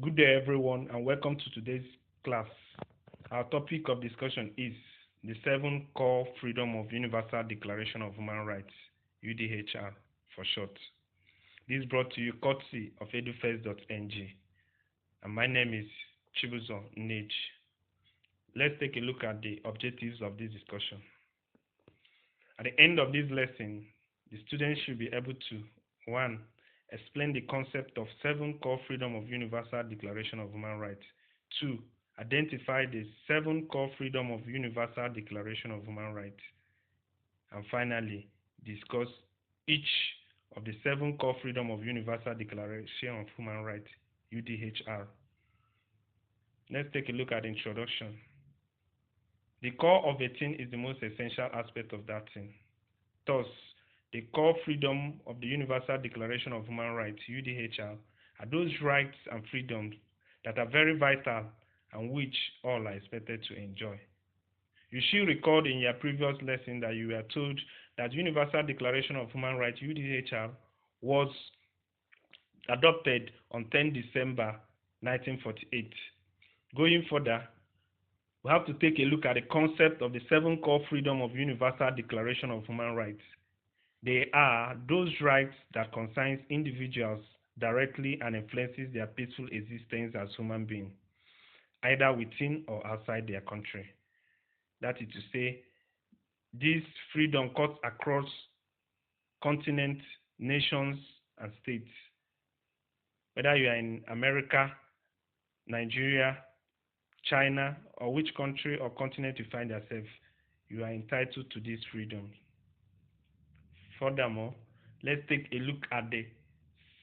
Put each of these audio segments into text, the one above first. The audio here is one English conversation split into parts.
Good day, everyone, and welcome to today's class. Our topic of discussion is the 7 Core Freedom of Universal Declaration of Human Rights, UDHR for short. This is brought to you courtesy of edufirst.ng, and my name is Chibuzo Nnej. Let's take a look at the objectives of this discussion. At the end of this lesson, the students should be able to 1. Explain the concept of 7 Core Freedom of Universal Declaration of Human Rights. 2. Identify the 7 Core Freedom of Universal Declaration of Human Rights. And finally, discuss each of the 7 Core Freedom of Universal Declaration of Human Rights, UDHR. Let's take a look at the introduction. The core of a thing is the most essential aspect of that thing. Thus, the core freedom of the Universal Declaration of Human Rights, UDHR, are those rights and freedoms that are very vital and which all are expected to enjoy. You should recall in your previous lesson that you were told that Universal Declaration of Human Rights, UDHR, was adopted on 10 December 1948. Going further, we have to take a look at the concept of the 7 Core Freedom of Universal Declaration of Human Rights. They are those rights that concerns individuals directly and influences their peaceful existence as human beings, either within or outside their country. That is to say, this freedom cuts across continents, nations, and states. Whether you are in America, Nigeria, China, or which country or continent you find yourself, you are entitled to this freedom. Furthermore, let's take a look at the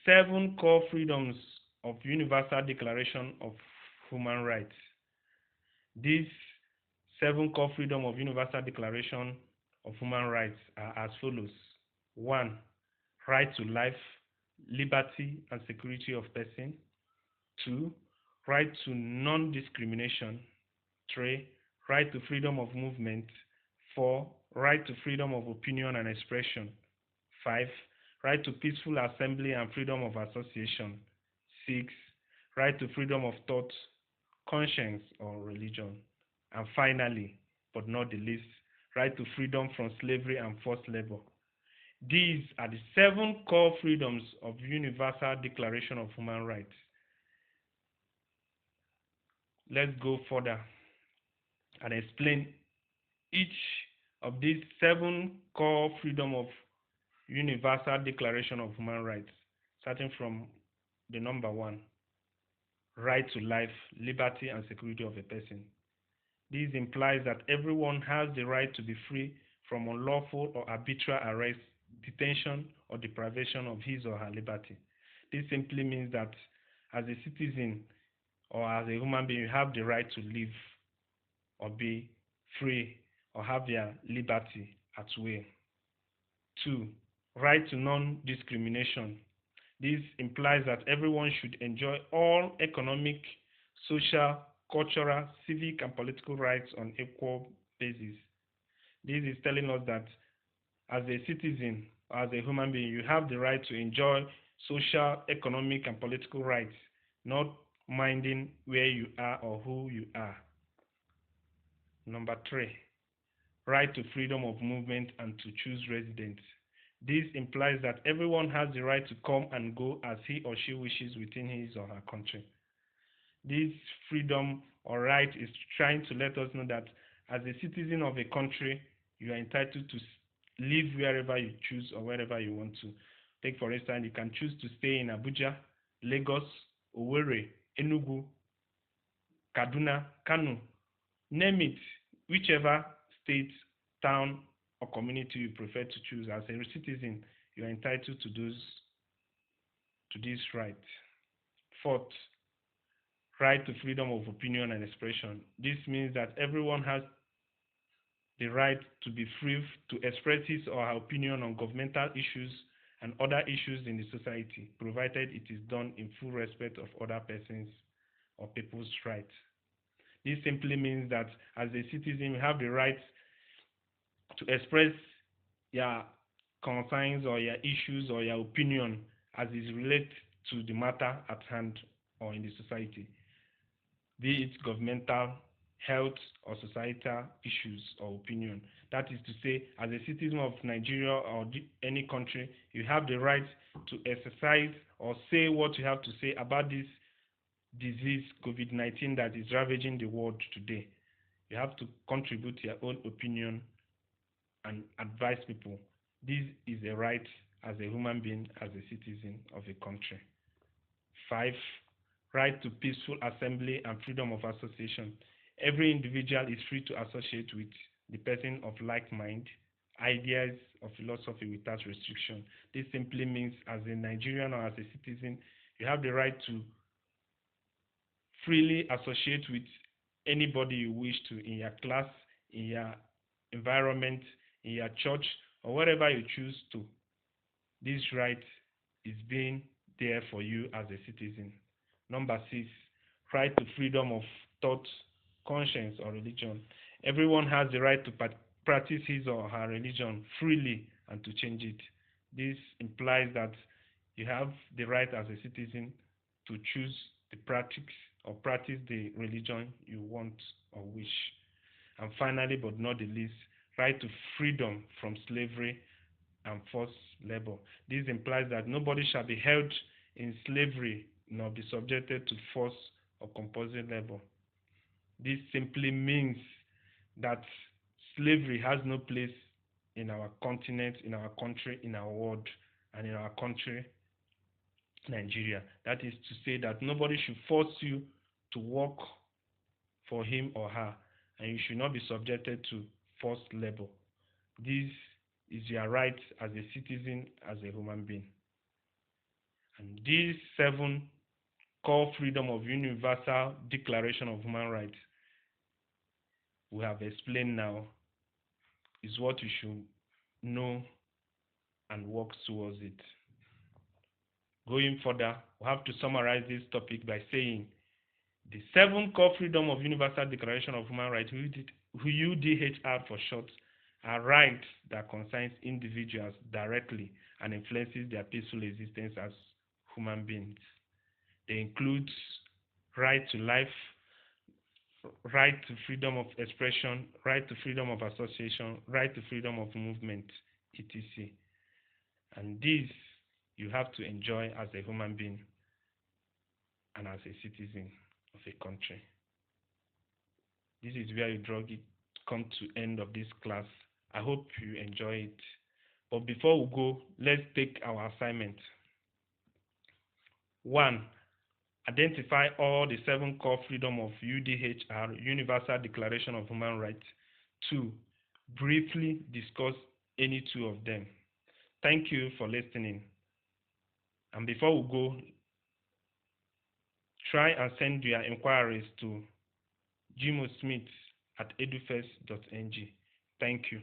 7 core freedoms of Universal Declaration of Human Rights. These 7 core freedoms of Universal Declaration of Human Rights are as follows. 1. Right to life, liberty, and security of person. 2. Right to non-discrimination. 3. Right to freedom of movement. 4. Right to freedom of opinion and expression. 5. Right to peaceful assembly and freedom of association. 6. Right to freedom of thought, conscience, or religion. And finally, but not the least, right to freedom from slavery and forced labor. These are the 7 core freedoms of Universal Declaration of Human Rights. Let's go further and explain each of these 7 core freedoms of Universal Declaration of Human Rights, starting from the number 1, right to life, liberty, and security of a person. This implies that everyone has the right to be free from unlawful or arbitrary arrest, detention, or deprivation of his or her liberty. This simply means that as a citizen or as a human being, you have the right to live or be free or have their liberty at will. 2. Right to non-discrimination. This implies that everyone should enjoy all economic, social, cultural, civic, and political rights on equal basis. This is telling us that as a citizen, or as a human being, you have the right to enjoy social, economic, and political rights, not minding where you are or who you are. Number 3, right to freedom of movement and to choose residence. This implies that everyone has the right to come and go as he or she wishes within his or her country. This freedom or right is trying to let us know that as a citizen of a country, you are entitled to live wherever you choose or wherever you want to. Take for instance, you can choose to stay in Abuja, Lagos, Owerri, Enugu, Kaduna, Kano, name it, whichever state, town, or community you prefer to choose. As a citizen, you are entitled to this right. 4th, right to freedom of opinion and expression. This means that everyone has the right to be free to express his or her opinion on governmental issues and other issues in the society, provided it is done in full respect of other persons or people's rights. This simply means that as a citizen, you have the right to express your concerns or your issues or your opinion as is related to the matter at hand or in the society, be it governmental, health, or societal issues or opinion. That is to say, as a citizen of Nigeria or any country, you have the right to exercise or say what you have to say about this disease, COVID-19, that is ravaging the world today. You have to contribute your own opinion and advise people. This is a right as a human being, as a citizen of a country. 5. Right to peaceful assembly and freedom of association. Every individual is free to associate with the person of like mind, ideas, or philosophy without restriction. This simply means as a Nigerian or as a citizen, you have the right to freely associate with anybody you wish to in your class, in your environment, in your church, or wherever you choose to. This right is being there for you as a citizen. Number 6, right to freedom of thought, conscience, or religion. Everyone has the right to practice his or her religion freely and to change it. This implies that you have the right as a citizen to choose the practice the religion you want or wish. And finally, but not the least, right to freedom from slavery and forced labor. This implies that nobody shall be held in slavery nor be subjected to forced or compulsory labor. This simply means that slavery has no place in our continent, in our country, in our world, and in our country, Nigeria. That is to say that nobody should force you to work for him or her, and you should not be subjected to forced labor. This is your right as a citizen, as a human being. And these 7 core freedom of Universal Declaration of Human Rights we have explained now is what you should know and work towards it. Going further, we have to summarize this topic by saying the 7 core freedom of Universal Declaration of Human Rights, UDHR for short, are rights that concerns individuals directly and influences their peaceful existence as human beings. They include right to life, right to freedom of expression, right to freedom of association, right to freedom of movement, etc. And these you have to enjoy as a human being and as a citizen of a country. This is where you come to end of this class. I hope you enjoy it. But before we go, let's take our assignment. 1. Identify all the 7 core freedom of UDHR, Universal Declaration of Human Rights. 2. Briefly discuss any 2 of them. Thank you for listening. And before we go, try and send your inquiries to jimosmith@edufirst.ng. Thank you.